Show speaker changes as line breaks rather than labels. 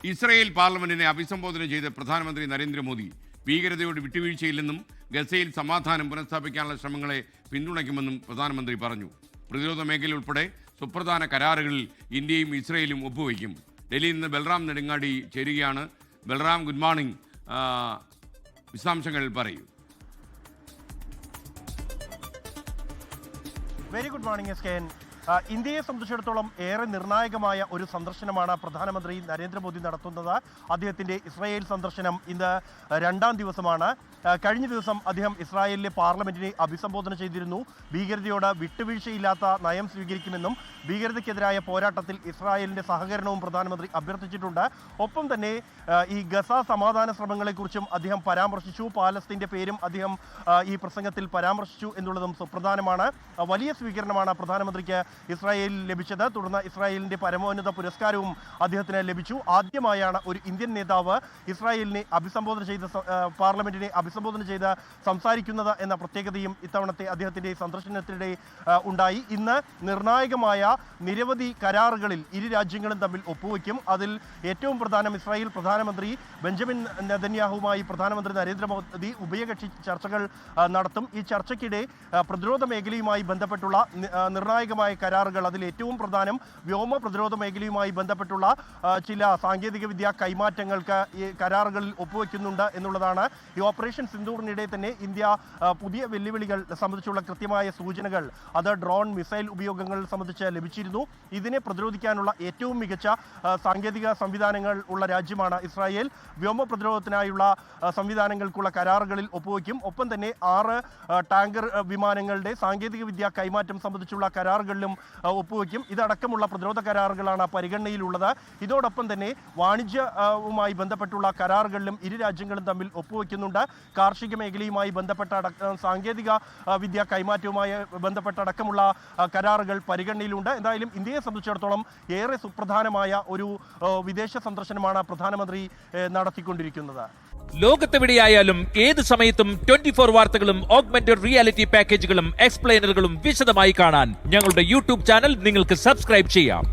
Israel പാർലമെന്റിനെ അഭിസംബോധന ചെയ്ത പ്രധാനമന്ത്രി നരേന്ദ്രമോദി ഭീകരതയോട് വിട്ടുവീഴ്ചയില്ലെന്നും ഗസയിൽ സമാധാനം പുനഃസ്ഥാപിക്കാനുള്ള ശ്രമങ്ങളെ പിന്തുണയ്ക്കുമെന്നും പ്രധാനമന്ത്രി പറഞ്ഞു. പ്രതിരോധ മേഖല ഉൾപ്പെടെ സുപ്രധാന കരാറുകളിൽ ഇന്ത്യയും ഇസ്രയേലും ഒപ്പുവയ്ക്കും. ഡൽഹിയിൽ നിന്ന് ബൽറാം നെടുങ്ങാടി ചേരുകയാണ്. Balram, good morning. വിശദാംശങ്ങൾ പറയൂ.
Very good morning S K N. ഇന്ത്യയെ സംബന്ധിച്ചിടത്തോളം ഏറെ നിർണായകമായ ഒരു സന്ദർശനമാണ് പ്രധാനമന്ത്രി നരേന്ദ്രമോദി നടത്തുന്നത്. അദ്ദേഹത്തിൻ്റെ ഇസ്രായേൽ സന്ദർശനം ഇന്ന് 2ാം ദിവസമാണ്. കഴിഞ്ഞ ദിവസം അദ്ദേഹം ഇസ്രായേലിലെ പാർലമെന്റിനെ അഭിസംബോധന ചെയ്തിരുന്നു. ഭീകരതയോട് വിട്ടുവീഴ്ചയില്ലാത്ത നയം സ്വീകരിക്കുമെന്നും ഭീകരതയ്ക്കെതിരായ പോരാട്ടത്തിൽ ഇസ്രായേലിൻ്റെ സഹകരണവും പ്രധാനമന്ത്രി അഭ്യർത്ഥിച്ചിട്ടുണ്ട്. ഒപ്പം തന്നെ ഈ ഗസ സമാധാന ശ്രമങ്ങളെക്കുറിച്ചും അദ്ദേഹം പരാമർശിച്ചു. പാലസ്തീൻ്റെ പേരും അദ്ദേഹം ഈ പ്രസംഗത്തിൽ പരാമർശിച്ചു എന്നുള്ളതും സുപ്രധാനമാണ്. വലിയ സ്വീകരണമാണ് പ്രധാനമന്ത്രിക്ക് ഇസ്രായേലിൽ ലഭിച്ചത്. തുടർന്ന് ഇസ്രായേലിൻ്റെ പരമോന്നത പുരസ്കാരവും അദ്ദേഹത്തിന് ലഭിച്ചു. ആദ്യമായാണ് ഒരു ഇന്ത്യൻ നേതാവ് ഇസ്രായേലിനെ അഭിസംബോധന ചെയ്ത് പാർലമെന്റിനെ അഭിസംബോധന ചെയ്ത് സംസാരിക്കുന്നത് എന്ന പ്രത്യേകതയും ഇത്തവണത്തെ അദ്ദേഹത്തിൻ്റെ സന്ദർശനത്തിനിടെ ഉണ്ടായി. ഇന്ന് നിർണായകമായ നിരവധി കരാറുകളിൽ ഇരു രാജ്യങ്ങളും തമ്മിൽ ഒപ്പുവയ്ക്കും. അതിൽ ഏറ്റവും പ്രധാനം ഇസ്രായേൽ പ്രധാനമന്ത്രി ബെഞ്ചമിൻ നെതന്യാഹുവുമായി പ്രധാനമന്ത്രി നരേന്ദ്രമോദി ഉഭയകക്ഷി ചർച്ചകൾ നടത്തും. ഈ ചർച്ചയ്ക്കിടെ പ്രതിരോധ മേഖലയുമായി ബന്ധപ്പെട്ടുള്ള നിർണായകമായ കരാറുകൾ, അതിൽ ഏറ്റവും പ്രധാനം വ്യോമ പ്രതിരോധ മേഖലയുമായി ബന്ധപ്പെട്ടുള്ള ചില സാങ്കേതിക വിദ്യ കൈമാറ്റങ്ങൾക്ക് ഈ കരാറുകളിൽ ഒപ്പുവെക്കുന്നുണ്ട് എന്നുള്ളതാണ്. ഈ ഓപ്പറേഷൻ സിന്ദൂറിനിടെ തന്നെ ഇന്ത്യ പുതിയ വെല്ലുവിളികൾ സംബന്ധിച്ചുള്ള കൃത്യമായ സൂചനകൾ അത് ഡ്രോൺ മിസൈൽ ഉപയോഗങ്ങൾ സംബന്ധിച്ച് ലഭിച്ചിരുന്നു. ഇതിനെ പ്രതിരോധിക്കാനുള്ള ഏറ്റവും മികച്ച സാങ്കേതിക സംവിധാനങ്ങൾ ഉള്ള രാജ്യമാണ് ഇസ്രായേൽ. വ്യോമ പ്രതിരോധത്തിനായുള്ള സംവിധാനങ്ങൾക്കുള്ള കരാറുകളിൽ ഒപ്പുവയ്ക്കും. ഒപ്പം തന്നെ 6 ടാങ്കർ വിമാനങ്ങളുടെ സാങ്കേതിക വിദ്യ കൈമാറ്റം സംബന്ധിച്ചുള്ള കരാറുകളിലും ഒപ്പുവയ്ക്കും. ഇതടക്കമുള്ള പ്രതിരോധ കരാറുകളാണ് പരിഗണനയിലുള്ളത്. ഇതോടൊപ്പം തന്നെ വാണിജ്യവുമായി ബന്ധപ്പെട്ടുള്ള കരാറുകളിലും ഇരു രാജ്യങ്ങളും തമ്മിൽ ഒപ്പുവയ്ക്കുന്നുണ്ട്. കാർഷിക മേഖലയുമായി ബന്ധപ്പെട്ട സാങ്കേതിക വിദ്യ കൈമാറ്റവുമായി ബന്ധപ്പെട്ടടക്കമുള്ള കരാറുകൾ പരിഗണനയിലുണ്ട്. എന്തായാലും ഇന്ത്യയെ സംബന്ധിച്ചിടത്തോളം ഏറെ സുപ്രധാനമായ ഒരു വിദേശ സന്ദർശനമാണ് പ്രധാനമന്ത്രി നടത്തിക്കൊണ്ടിരിക്കുന്നത്.
ലോകത്തെവിടെയായാലും ഏത് സമയത്തും 24 വാർത്തകളും ഓഗ്മെന്റഡ് റിയാലിറ്റി പാക്കേജുകളും എക്സ്പ്ലെയിനറുകളും വിശദമായി കാണാൻ ഞങ്ങളുടെ യൂട്യൂബ് ചാനൽ നിങ്ങൾക്ക് സബ്സ്ക്രൈബ് ചെയ്യാം.